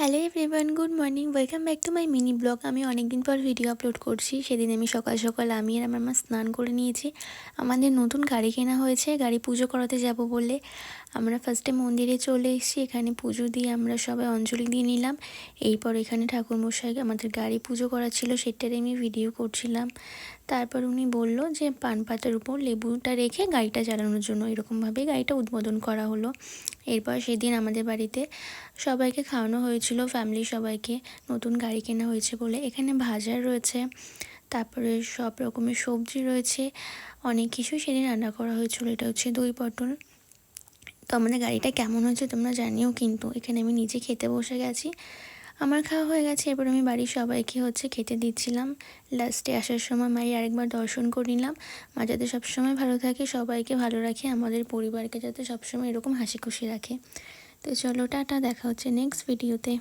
Hello everyone, good morning, welcome back to my mini blog. আমি অনেকদিন পর video upload করছি। সেদিন আমি সকাল সকাল আমি আর আমার মা স্নান করে নিয়েছি। আমাদের নতুন গাড়ি কেনা হয়েছে, গাড়ি পুজো করাতে যাব বলে আমরা ফার্স্টে মন্দিরে চলে এসেছি। এখানে পুজো দিয়ে আমরা সবাই অঞ্জলি দিয়ে নিলাম। এরপর এখানে ঠাকুরমশাইকে আমাদের গাড়ি পুজো করা ছিল, সেটারই আমি ভিডিও করছিলাম। তারপর উনি বলল যে পান পাতার উপর লেবুটা রেখে গাড়িটা চালানোর জন্য, এরকমভাবেই গাড়িটা উদ্বোধন করা হলো। এরপর সেদিন আমাদের বাড়িতে সবাইকে খাওয়ানো হয়েছিল, ফ্যামিলির সবাইকে। নতুন গাড়ি কেনা হয়েছে বলে এখানে ভাজা রয়েছে, তারপরে সব রকমের সবজি রয়েছে, অনেক কিছু সেদিন রান্না করা হয়েছিল। এটা হচ্ছে দই পটল। তো আমাদের গাড়িটা কেমন হয়েছে তোমরা জানিও কিন্তু। এখানে আমি নিজে খেতে বসে গেছি, আমার খাওয়া হয়ে গেছে। এবার আমি বাড়ির সবাইকে খেতে দিচ্ছিলাম। লাস্টে আসার সময় মায়ের আরেকবার দর্শন করে নিলাম। মা যাতে সবসময় ভালো থাকে, সবাইকে ভালো রাখে, আমাদের পরিবারকে যাতে সবসময় এরকম হাসি খুশি রাখে। তো চলো টাটা, দেখা হচ্ছে নেক্সট ভিডিওতে।